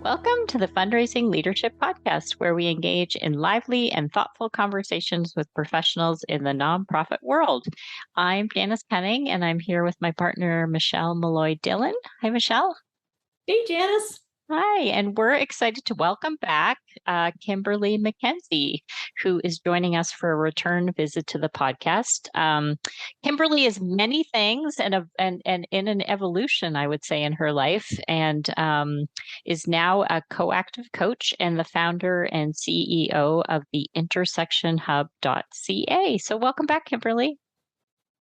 Welcome to the Fundraising Leadership Podcast, where we engage in lively and thoughtful conversations with professionals in the nonprofit world. I'm Janice Penning, and I'm here with my partner, Michelle Malloy Dillon. Hi, Michelle. Hey, Janice. Hi, and we're excited to welcome back Kimberley MacKenzie, who is joining us for a return visit to the podcast. Kimberley is many things and in an evolution, I would say, in her life, and is now a co-active coach and the founder and CEO of the intersectionhub.ca. So welcome back, Kimberley.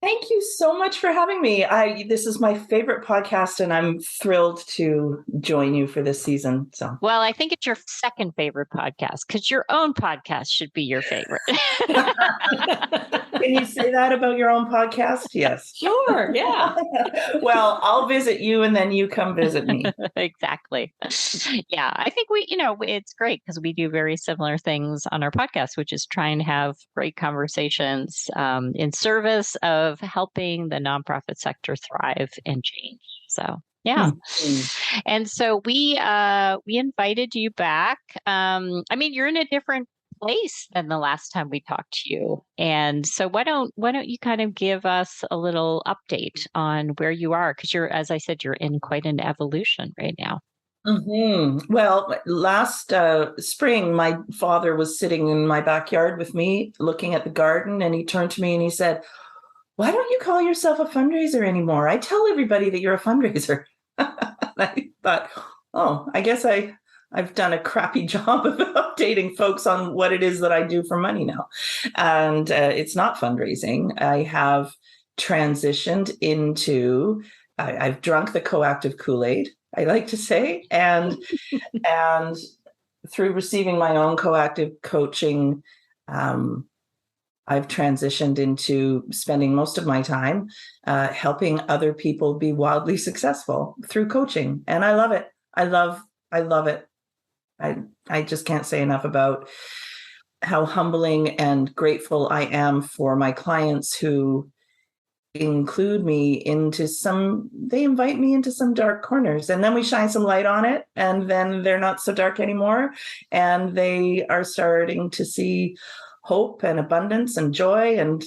Thank you so much for having me. This is my favorite podcast, and I'm thrilled to join you for this season. Well, I think it's your second favorite podcast because your own podcast should be your favorite. Can you say that about your own podcast? Yes. Sure. Yeah. Well, I'll visit you and then you come visit me. Exactly. Yeah. I think it's great because we do very similar things on our podcast, which is try and have great conversations in service of helping the nonprofit sector thrive and change. So yeah. Mm-hmm. And so we invited you back. You're in a different place than the last time we talked to you. And so why don't you kind of give us a little update on where you are? Because as I said, you're in quite an evolution right now. Mm-hmm. Well, last spring, my father was sitting in my backyard with me looking at the garden, and he turned to me and he said, "Why don't you call yourself a fundraiser anymore? I tell everybody that you're a fundraiser." I thought, I guess I've done a crappy job of updating folks on what it is that I do for money now. And it's not fundraising. I have transitioned into, I've drunk the co-active Kool-Aid, I like to say, and through receiving my own co-active coaching, I've transitioned into spending most of my time helping other people be wildly successful through coaching. And I love it. I love it. I just can't say enough about how humbling and grateful I am for my clients who include me they invite me into some dark corners, and then we shine some light on it, and then they're not so dark anymore. And they are starting to see hope and abundance and joy and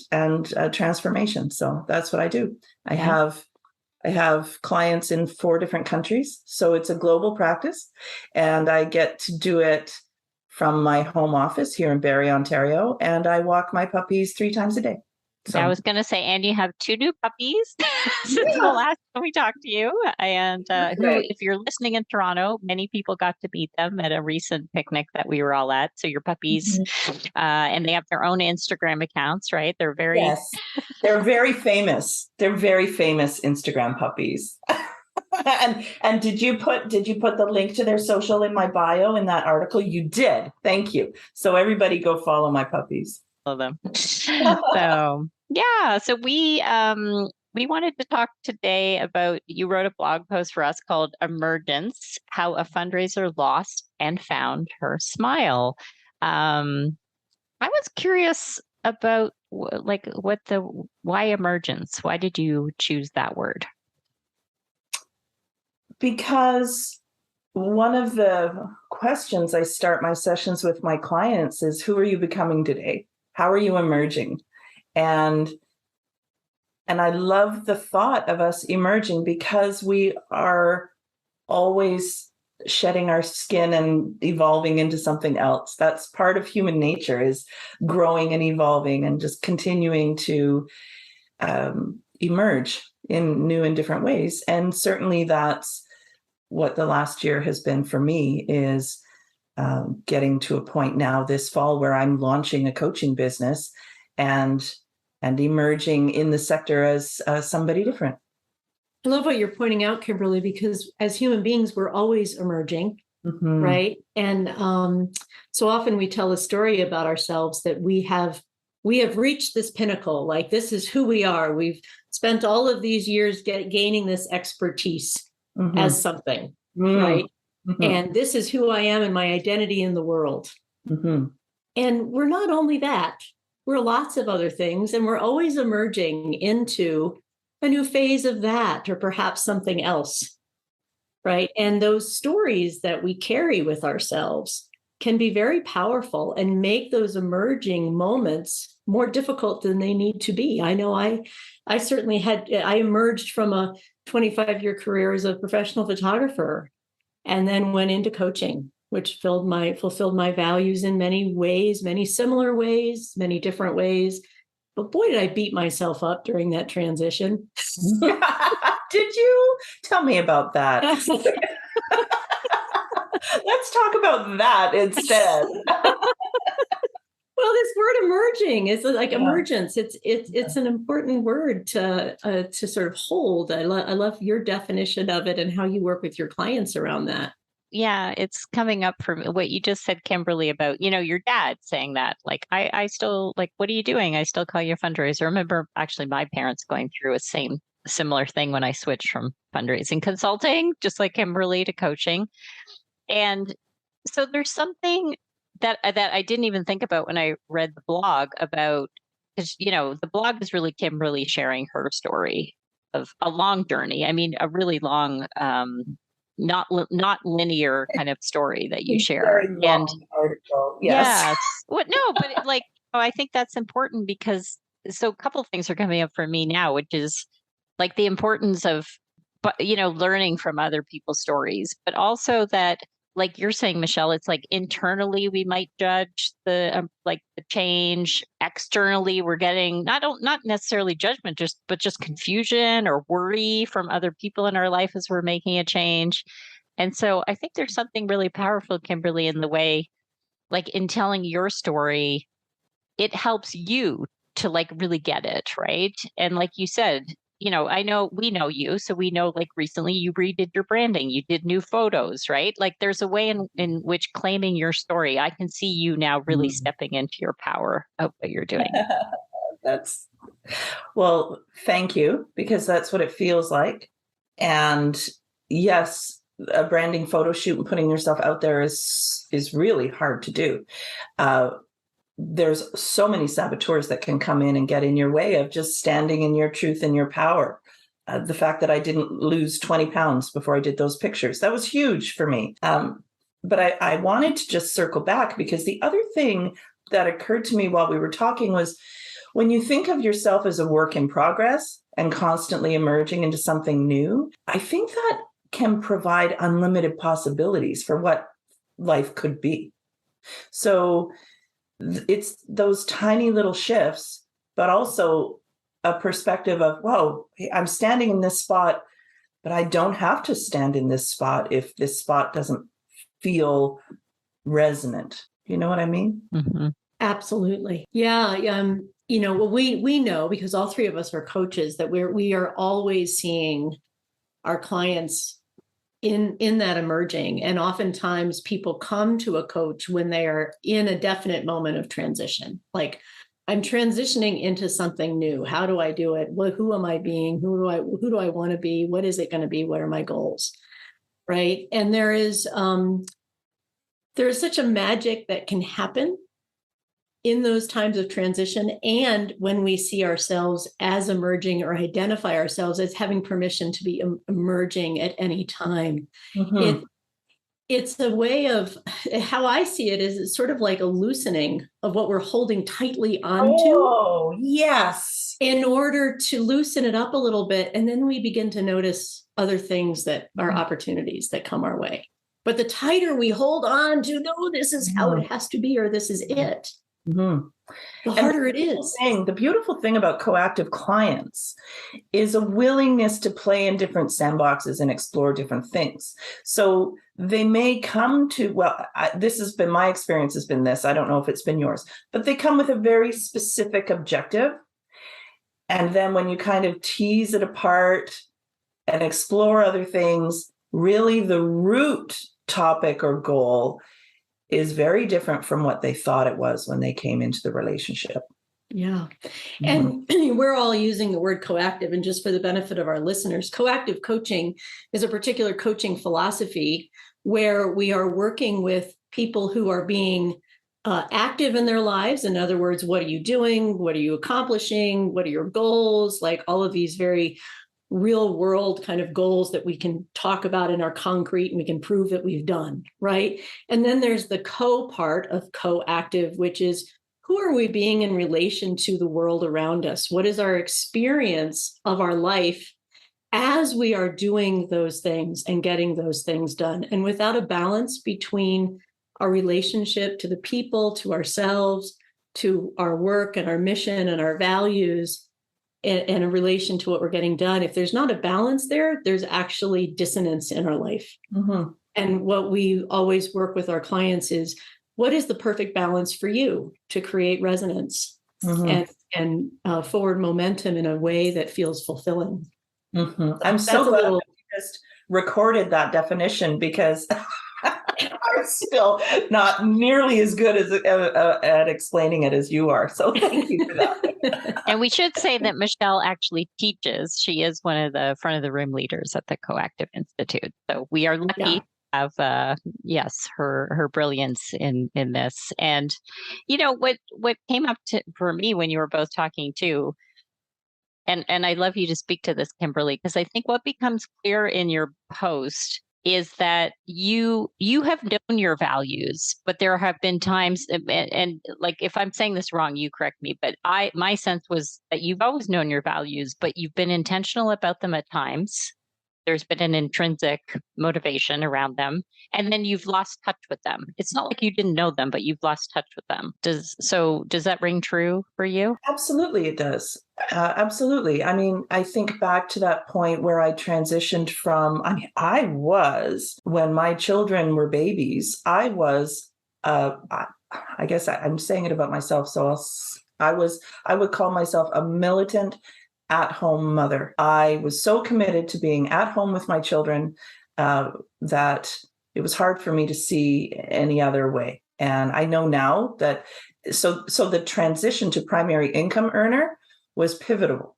transformation. So that's what I do. I have clients in 4 different countries, so it's a global practice, and I get to do it from my home office here in Barrie, Ontario, and I walk my puppies 3 times a day. So. I was going to say, and you have 2 new puppies since the last time we talked to you. And who, if you're listening in Toronto, many people got to meet them at a recent picnic that we were all at. So your puppies, and they have their own Instagram accounts, right? They're very famous. They're very famous Instagram puppies. and did you put the link to their social in my bio in that article? You did. Thank you. So everybody go follow my puppies. Them. So we wanted to talk today about, you wrote a blog post for us called Emergence: How a Fundraiser Lost and Found Her Smile. I was curious about why emergence? Why did you choose that word? Because one of the questions I start my sessions with my clients is, who are you becoming today? How are you emerging? And I love the thought of us emerging, because we are always shedding our skin and evolving into something else. That's part of human nature, is growing and evolving and just continuing to emerge in new and different ways. And certainly that's what the last year has been for me, is getting to a point now this fall where I'm launching a coaching business and emerging in the sector as somebody different. I love what you're pointing out, Kimberley, because as human beings, we're always emerging, right? And so often we tell a story about ourselves that we have reached this pinnacle, like this is who we are. We've spent all of these years gaining this expertise as something, right? And this is who I am and my identity in the world. And we're not only that, we're lots of other things, and we're always emerging into a new phase of that, or perhaps something else. right? And those stories that we carry with ourselves can be very powerful and make those emerging moments more difficult than they need to be. I know I certainly I emerged from a 25-year career as a professional photographer and then went into coaching, which fulfilled my values in many ways, many similar ways, many different ways. But boy, did I beat myself up during that transition. Did you? Tell me about that. Let's talk about that instead. Well, this word emerging is like emergence. It's an important word to sort of hold. I love your definition of it and how you work with your clients around that. Yeah, it's coming up for me. What you just said, Kimberly, about, your dad saying that, like, I still, like, what are you doing? I still call you a fundraiser. I remember actually my parents going through similar thing when I switched from fundraising consulting, just like Kimberly, to coaching. And so there's something that I didn't even think about when I read the blog about, because, the blog is really Kimberly sharing her story of a long journey. I mean, a really long, not linear kind of story that you share. Very long article. Yes. What? No, but I think that's important because a couple of things are coming up for me now, which is like the importance of, learning from other people's stories, but also that, like you're saying, Michelle, it's like internally we might judge the change. Externally, we're getting not necessarily judgment, but just confusion or worry from other people in our life as we're making a change. And so I think there's something really powerful, Kimberly, in the way, like in telling your story, it helps you to like really get it, right? And like you said, we know you, so we know, like, recently you redid your branding, you did new photos, right? Like there's a way in which claiming your story, I can see you now really stepping into your power of what you're doing. Well, thank you, because that's what it feels like. And yes, a branding photo shoot and putting yourself out there is really hard to do. There's so many saboteurs that can come in and get in your way of just standing in your truth and your power. The fact that I didn't lose 20 pounds before I did those pictures, that was huge for me. But I wanted to just circle back, because the other thing that occurred to me while we were talking was, when you think of yourself as a work in progress and constantly emerging into something new, I think that can provide unlimited possibilities for what life could be. So it's those tiny little shifts, but also a perspective of, whoa, I'm standing in this spot, but I don't have to stand in this spot if this spot doesn't feel resonant. You know what I mean? Mm-hmm. Absolutely. Yeah. Well, we know, because all three of us are coaches, that we are always seeing our clients in that emerging. And oftentimes people come to a coach when they are in a definite moment of transition. Like, I'm transitioning into something new. How do I do it? Who am I being? Who do I want to be? What is it going to be? What are my goals? Right. And there is such a magic that can happen in those times of transition, and when we see ourselves as emerging or identify ourselves as having permission to be emerging at any time. Mm-hmm. It's a way of, how I see it is, it's sort of like a loosening of what we're holding tightly onto. Oh, yes. In order to loosen it up a little bit. And then we begin to notice other things that are opportunities that come our way. But the tighter we hold on to, no, this is how it has to be, or this is it, the harder it is. The beautiful thing about coactive clients is a willingness to play in different sandboxes and explore different things. So they may come to, this has been my experience, has been this. I don't know if it's been yours, but they come with a very specific objective. And then when you kind of tease it apart and explore other things, really the root topic or goal is very different from what they thought it was when they came into the relationship. Yeah. And we're all using the word coactive. And just for the benefit of our listeners, coactive coaching is a particular coaching philosophy where we are working with people who are being active in their lives. In other words, what are you doing? What are you accomplishing? What are your goals? Like all of these very real world kind of goals that we can talk about and are concrete and we can prove that we've done, right? And then there's the co part of coactive, which is who are we being in relation to the world around us? What is our experience of our life as we are doing those things and getting those things done? And without a balance between our relationship to the people, to ourselves, to our work and our mission and our values, and a relation to what we're getting done, if there's not a balance there, there's actually dissonance in our life. Mm-hmm. And what we always work with our clients is, what is the perfect balance for you to create resonance and forward momentum in a way that feels fulfilling? Mm-hmm. I'm so glad you just recorded that definition, because I'm still not nearly as good as at explaining it as you are. So thank you for that. And we should say that Michelle actually teaches. She is one of the front of the room leaders at the Coactive Institute. So we are lucky to have, yes, her brilliance in this. And, you know, what came up for me when you were both talking too, and I'd love you to speak to this, Kimberly, because I think what becomes clear in your post is that you have known your values, but there have been times, and like, if I'm saying this wrong, you correct me, but my sense was that you've always known your values, but you've been intentional about them at times. There's been an intrinsic motivation around them, and then you've lost touch with them. It's not like you didn't know them, but you've lost touch with them. Does that ring true for you? Absolutely, it does. Absolutely. I mean, I think back to that point where I transitioned from, I was, when my children were babies, I was, I guess I'm saying it about myself. So I would call myself a militant at-home mother. I was so committed to being at home with my children that it was hard for me to see any other way. And I know now that, so the transition to primary income earner was pivotal.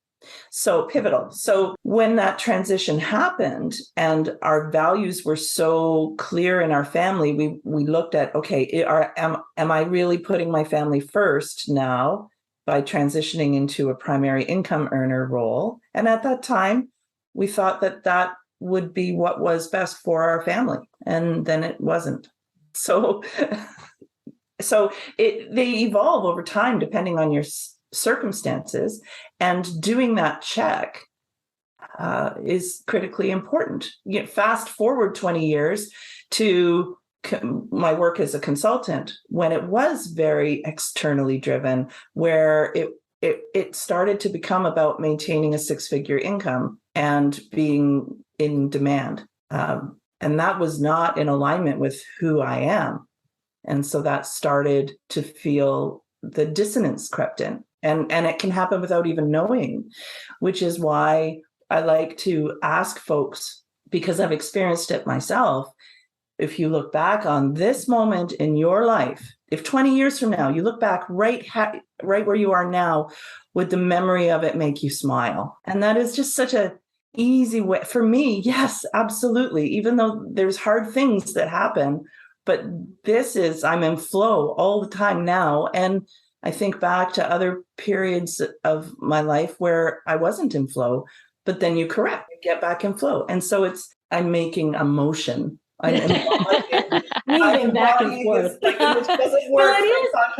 So when that transition happened and our values were so clear in our family, we looked at, okay, am I really putting my family first now by transitioning into a primary income earner role? And at that time, we thought that would be what was best for our family. And then it wasn't. So they evolve over time, depending on your circumstances, and doing that check is critically important. Fast forward 20 years to my work as a consultant, when it was very externally driven, where it started to become about maintaining a six-figure income and being in demand. And that was not in alignment with who I am. And so that started to feel, the dissonance crept in. And it can happen without even knowing, which is why I like to ask folks, because I've experienced it myself. If you look back on this moment in your life, if 20 years from now, you look back right where you are now, would the memory of it make you smile? And that is just such a easy way for me. Yes, absolutely. Even though there's hard things that happen, but I'm in flow all the time now. And I think back to other periods of my life where I wasn't in flow, but then you get back in flow. And so I'm making a motion. I'm moving back and forth. Which doesn't work.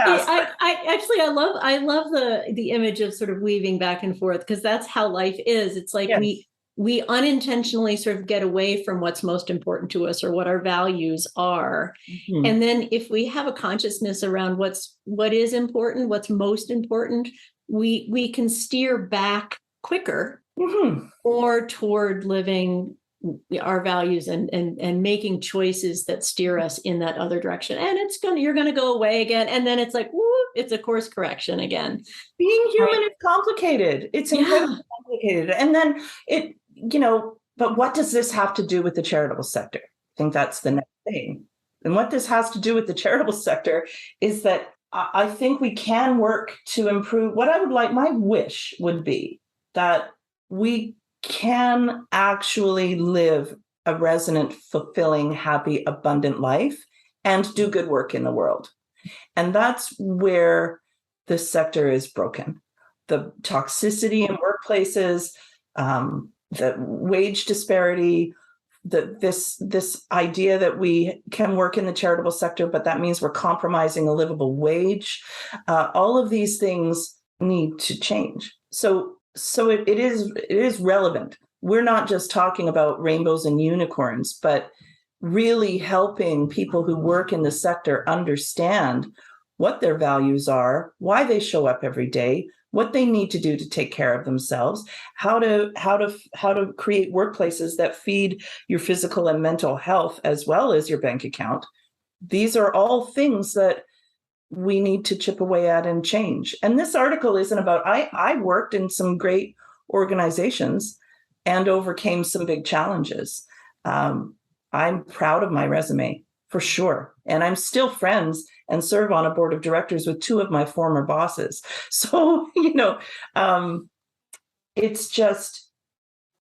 I love the image of sort of weaving back and forth, because that's how life is. It's like, yes, we unintentionally sort of get away from what's most important to us or what our values are. Mm-hmm. And then if we have a consciousness around what is important, what's most important, we can steer back quicker, mm-hmm, or toward living our values and making choices that steer us in that other direction. And you're going to go away again. And then it's like, whoop, it's a course correction again. Being human is complicated. It's incredibly complicated. And then but what does this have to do with the charitable sector? I think that's the next thing. And what this has to do with the charitable sector is that I think we can work to improve. My wish would be that we can actually live a resonant, fulfilling, happy, abundant life and do good work in the world. And that's where this sector is broken. The toxicity in workplaces, the wage disparity, this idea that we can work in the charitable sector, but that means we're compromising a livable wage. All of these things need to change. So it is relevant. We're not just talking about rainbows and unicorns, but really helping people who work in the sector understand what their values are, why they show up every day, what they need to do to take care of themselves, how to create workplaces that feed your physical and mental health as well as your bank account. These are all things that we need to chip away at and change. And this article isn't about, I worked in some great organizations and overcame some big challenges. I'm proud of my resume for sure. And I'm still friends and serve on a board of directors with two of my former bosses. So, it's just,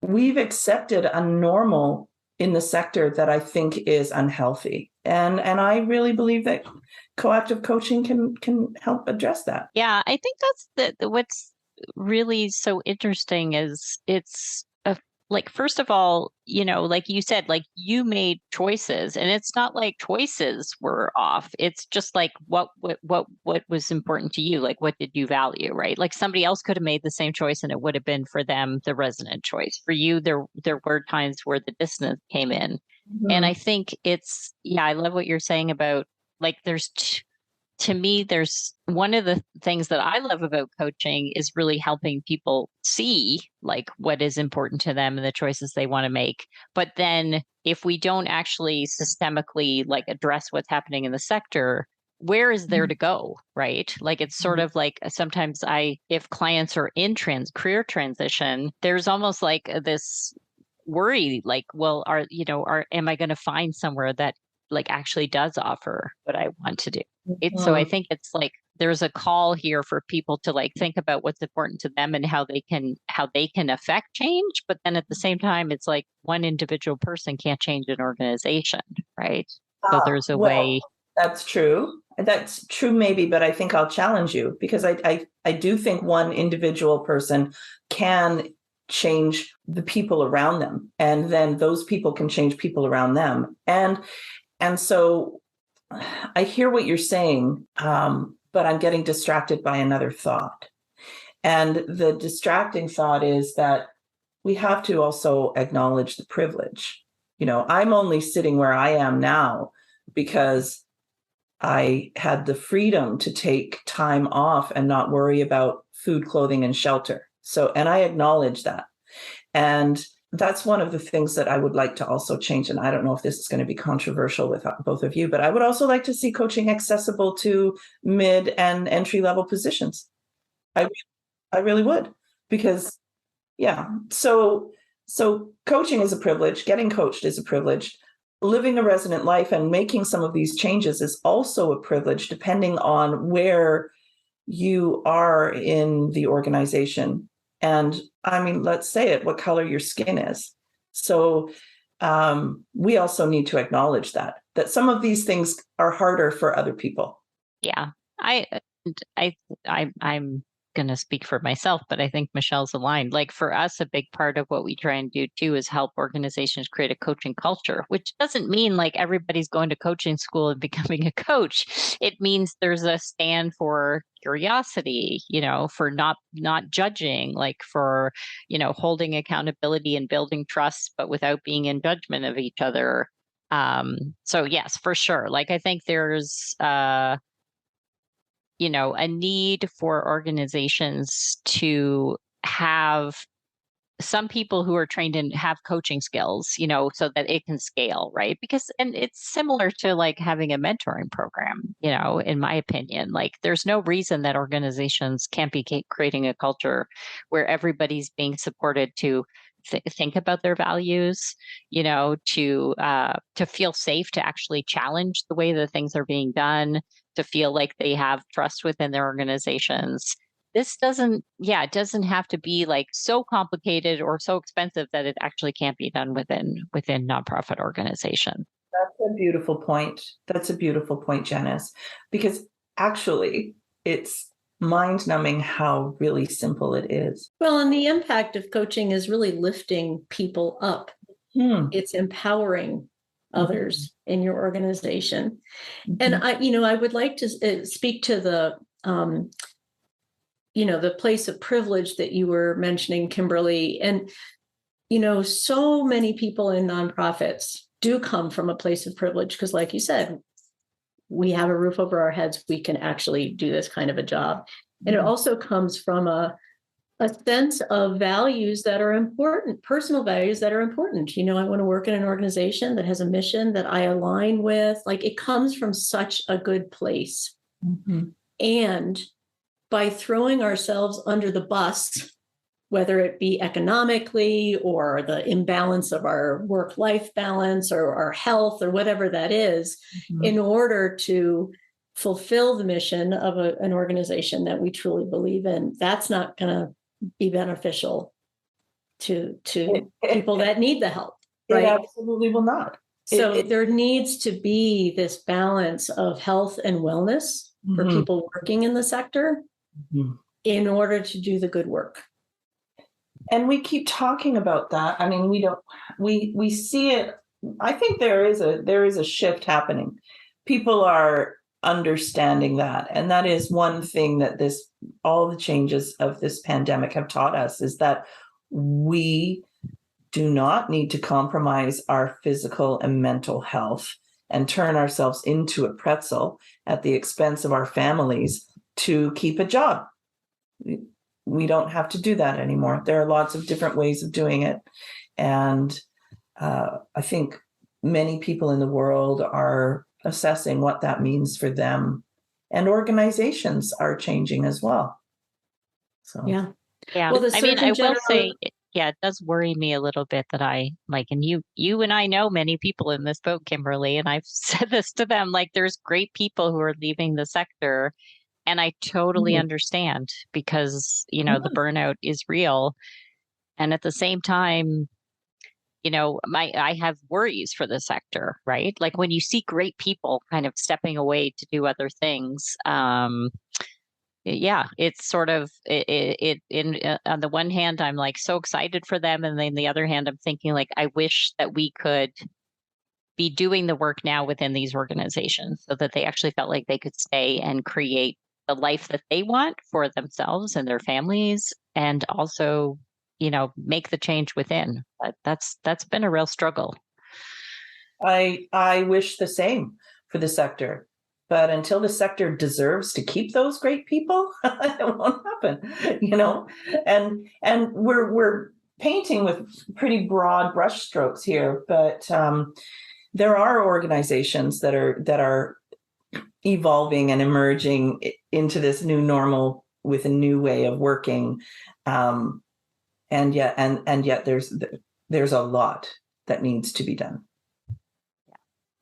we've accepted a normal in the sector that I think is unhealthy. And I really believe that coactive coaching can help address that. Yeah, I think that's what's really so interesting is it's like, first of all, like you said, like you made choices, and it's not like choices were off. It's just like what was important to you, like what did you value, right? Like somebody else could have made the same choice and it would have been for them the resonant choice. For you, there were times where the dissonance came in. Mm-hmm. And I think I love what you're saying about like to me, there's one of the things that I love about coaching is really helping people see like what is important to them and the choices they want to make. But then if we don't actually systemically like address what's happening in the sector, where is there to go, right? Like it's sort of like sometimes if clients are in career transition, there's almost like this worry, like, well, am I going to find somewhere that like actually does offer what I want to do? So I think it's like there's a call here for people to like think about what's important to them and how they can affect change. But then at the same time, it's like one individual person can't change an organization, right? So there's a way. That's true. That's true, maybe, but I think I'll challenge you because I do think one individual person can change the people around them, and then those people can change people around them. And so I hear what you're saying, but I'm getting distracted by another thought. And the distracting thought is that we have to also acknowledge the privilege. I'm only sitting where I am now because I had the freedom to take time off and not worry about food, clothing, and shelter. And I acknowledge that. And that's one of the things that I would like to also change. And I don't know if this is going to be controversial with both of you, but I would also like to see coaching accessible to mid and entry level positions. I really would, because so coaching is a privilege. Getting coached is a privilege. Living a resonant life and making some of these changes is also a privilege, depending on where you are in the organization. And I mean, let's say it, what color your skin is. So we also need to acknowledge that some of these things are harder for other people. Yeah, I'm going to speak for myself, but I think Michelle's aligned. Like for us, a big part of what we try and do too is help organizations create a coaching culture, which doesn't mean like everybody's going to coaching school and becoming a coach. It means there's a stand for curiosity, for not judging, like for, holding accountability and building trust, but without being in judgment of each other. So yes, for sure. Like I think there's a need for organizations to have some people who are trained and have coaching skills, so that it can scale, right? And it's similar to like having a mentoring program, in my opinion. Like there's no reason that organizations can't be creating a culture where everybody's being supported to think about their values, to feel safe to actually challenge the way that things are being done, to feel like they have trust within their organizations. This doesn't have to be like so complicated or so expensive that it actually can't be done within nonprofit organization. That's a beautiful point. Janice, because actually it's mind-numbing how really simple it is. Well, and the impact of coaching is really lifting people up. It's empowering others in your organization. And I would like to speak to the place of privilege that you were mentioning, Kimberly. And, so many people in nonprofits do come from a place of privilege because, like you said, we have a roof over our heads. We can actually do this kind of a job. And it also comes from a sense of values that are important, personal values that are important. I want to work in an organization that has a mission that I align with. Like, it comes from such a good place. And by throwing ourselves under the bus, whether it be economically or the imbalance of our work-life balance or our health or whatever that is, in order to fulfill the mission of an organization that we truly believe in, that's not going to be beneficial to people that need the help, right? It absolutely will not. So there needs to be this balance of health and wellness for people working in the sector in order to do the good work. And we keep talking about that. I mean, we see it. I think there is a shift happening. People are understanding that. And that is one thing that all the changes of this pandemic have taught us, is that we do not need to compromise our physical and mental health and turn ourselves into a pretzel at the expense of our families to keep a job. We don't have to do that anymore. There are lots of different ways of doing it. And I think many people in the world are assessing what that means for them. And organizations are changing as well. So yeah. Well, I mean, I will say, it does worry me a little bit that and you and I know many people in this boat, Kimberly, and I've said this to them, like, there's great people who are leaving the sector. And I totally understand, because, the burnout is real. And at the same time, I have worries for the sector, right? Like, when you see great people kind of stepping away to do other things, it's sort of on the one hand, I'm like so excited for them. And then the other hand, I'm thinking, like, I wish that we could be doing the work now within these organizations so that they actually felt like they could stay and create the life that they want for themselves and their families, and also, make the change within. But that's been a real struggle. I wish the same for the sector, but until the sector deserves to keep those great people, it won't happen, and we're painting with pretty broad brushstrokes here, but there are organizations that are evolving and emerging into this new normal with a new way of working, and yet there's a lot that needs to be done.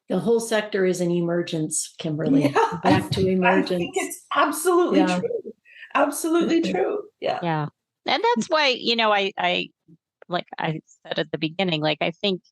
The whole sector is an emergence, Kimberly. Back to emergence. I think it's absolutely true. Absolutely true. Yeah. Yeah. And that's why, I like I said at the beginning, like, I think,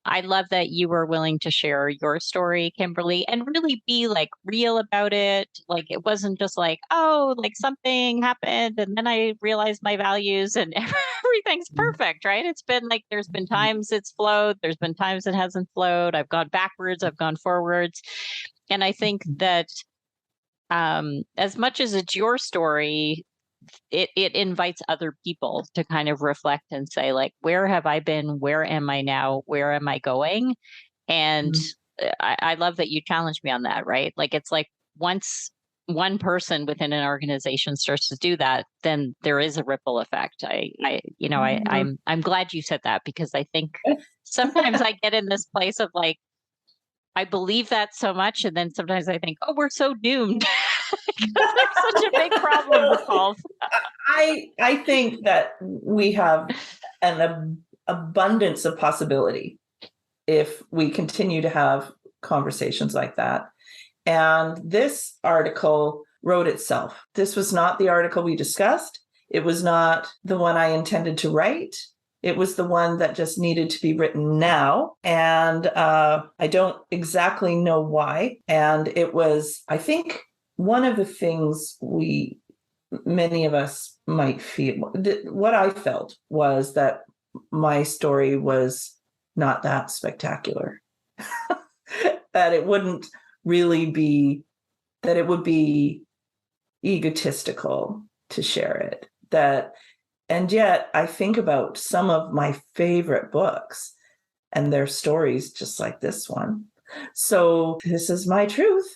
I love that you were willing to share your story, Kimberly, and really be like real about it. Like, it wasn't just like, oh, like something happened and then I realized my values and everything's perfect, right? It's been like, there's been times it's flowed, there's been times it hasn't flowed. I've gone backwards, I've gone forwards. And I think that as much as it's your story, it invites other people to kind of reflect and say, like, where have I been? Where am I now? Where am I going? And I love that you challenged me on that, right? Like, it's like, once one person within an organization starts to do that, then there is a ripple effect. I'm glad you said that, because I think sometimes I get in this place of like, I believe that so much. And then sometimes I think, oh, we're so doomed. There's such a big problem to solve. I think that we have an abundance of possibility if we continue to have conversations like that. And this article wrote itself. This was not the article we discussed. It was not the one I intended to write. It was the one that just needed to be written now. And I don't exactly know why. And it was, I think, one of the things many of us might feel, what I felt was that my story was not that spectacular, that it wouldn't really be, that it would be egotistical to share it. And yet I think about some of my favorite books and their stories just like this one. So this is my truth.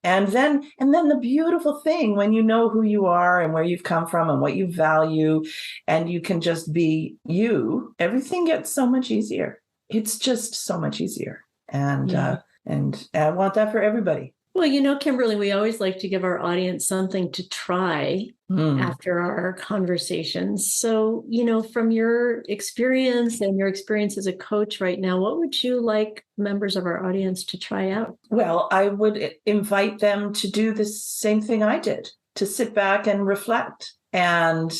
And then the beautiful thing, when you know who you are and where you've come from and what you value, and you can just be you, everything gets so much easier. It's just so much easier. And I want that for everybody. Well, Kimberly, we always like to give our audience something to try after our conversations. So, from your experience and your experience as a coach right now, what would you like members of our audience to try out? Well, I would invite them to do the same thing I did, to sit back and reflect and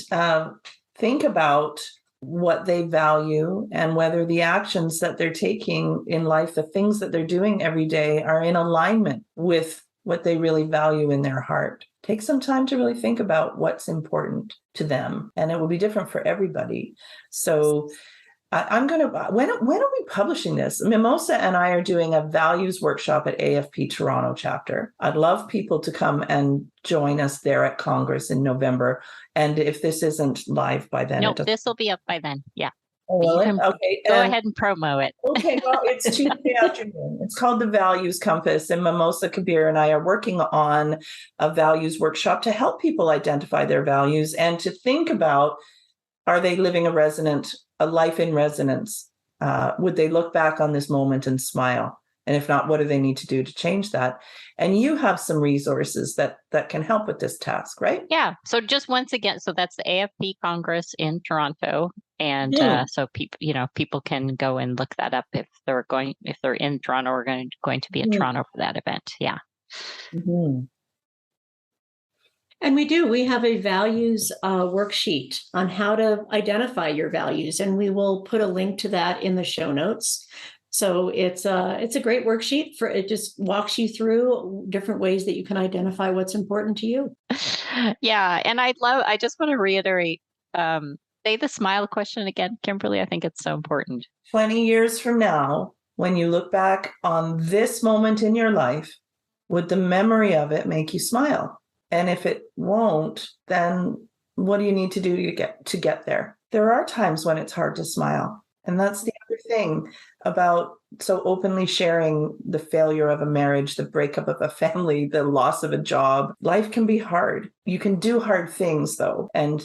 think about what they value and whether the actions that they're taking in life, the things that they're doing every day, are in alignment with what they really value in their heart. Take some time to really think about what's important to them, and it will be different for everybody. So I'm going to, when are we publishing this? Mimosa and I are doing a values workshop at AFP Toronto chapter. I'd love people to come and join us there at Congress in November. And if this isn't live by then. Nope, this will be up by then. Yeah. Oh, okay. Go ahead and promo it. Okay, well, it's Tuesday afternoon. It's called the Values Compass, and Mimosa Kabir and I are working on a values workshop to help people identify their values and to think about, are they living a life in resonance? Would they look back on this moment and smile? And if not, what do they need to do to change that? And you have some resources that can help with this task, right? Yeah. So just once again, so that's the AFP Congress in Toronto. And so people can go and look that up if they're in Toronto or going to be in Toronto for that event. Yeah. Mm-hmm. And we have a values worksheet on how to identify your values, and we will put a link to that in the show notes. So it's a great worksheet it just walks you through different ways that you can identify what's important to you. Yeah. And I just want to reiterate, say the smile question again, Kimberly. I think it's so important. 20 years from now, when you look back on this moment in your life, would the memory of it make you smile? And if it won't, then what do you need to do to get there? There are times when it's hard to smile. And that's the other thing about so openly sharing the failure of a marriage, the breakup of a family, the loss of a job. Life can be hard. You can do hard things though, and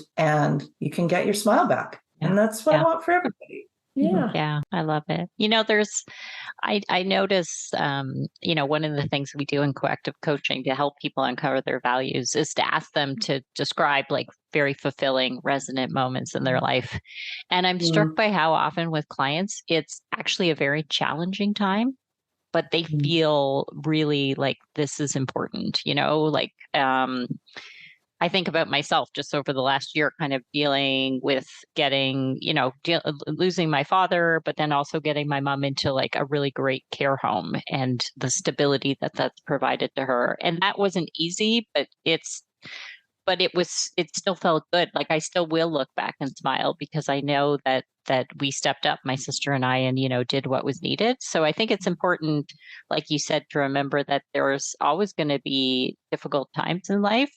you can get your smile back. Yeah. And that's what I want for everybody. Yeah, I love it. I notice, one of the things we do in coactive coaching to help people uncover their values is to ask them to describe like very fulfilling, resonant moments in their life. And I'm struck by how often with clients, it's actually a very challenging time, but they feel really like this is important, I think about myself just over the last year, kind of dealing with getting, losing my father, but then also getting my mom into like a really great care home and the stability that's provided to her. And that wasn't easy, but it still felt good. Like I still will look back and smile because I know that we stepped up, my sister and I, and, did what was needed. So I think it's important, like you said, to remember that there's always going to be difficult times in life.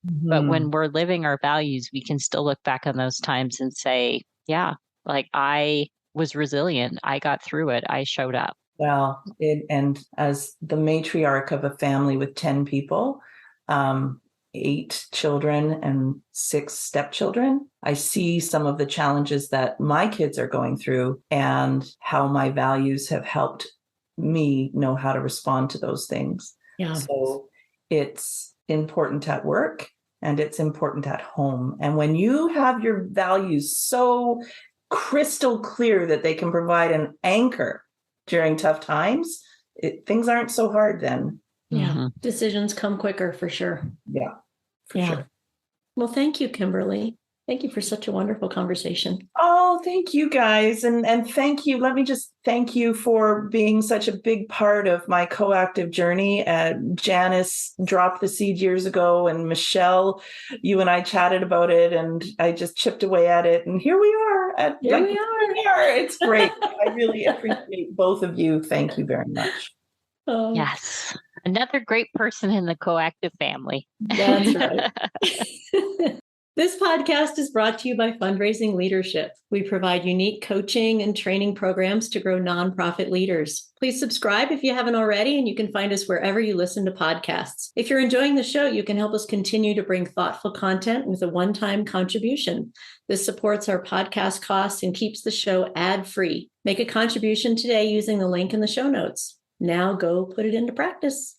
But when we're living our values, we can still look back on those times and say, yeah, like I was resilient. I got through it. I showed up. Well, and as the matriarch of a family with 10 people, 8 children and 6 stepchildren, I see some of the challenges that my kids are going through and how my values have helped me know how to respond to those things. Yeah. So it's important at work and it's important at home. And when you have your values so crystal clear that they can provide an anchor during tough times, things aren't so hard then. Yeah. Decisions come quicker for sure. Yeah. For sure. Well, thank you, Kimberly. Thank you for such a wonderful conversation. Oh, thank you guys. And thank you. Let me just thank you for being such a big part of my coactive journey. Janice dropped the seed years ago, and Michelle, you and I chatted about it, and I just chipped away at it. And here we are. Here we are. It's great. I really appreciate both of you. Thank you very much. Oh, Yes. Another great person in the coactive family. that's right. This podcast is brought to you by Fundraising Leadership. We provide unique coaching and training programs to grow nonprofit leaders. Please subscribe if you haven't already, and you can find us wherever you listen to podcasts. If you're enjoying the show, you can help us continue to bring thoughtful content with a one-time contribution. This supports our podcast costs and keeps the show ad-free. Make a contribution today using the link in the show notes. Now go put it into practice.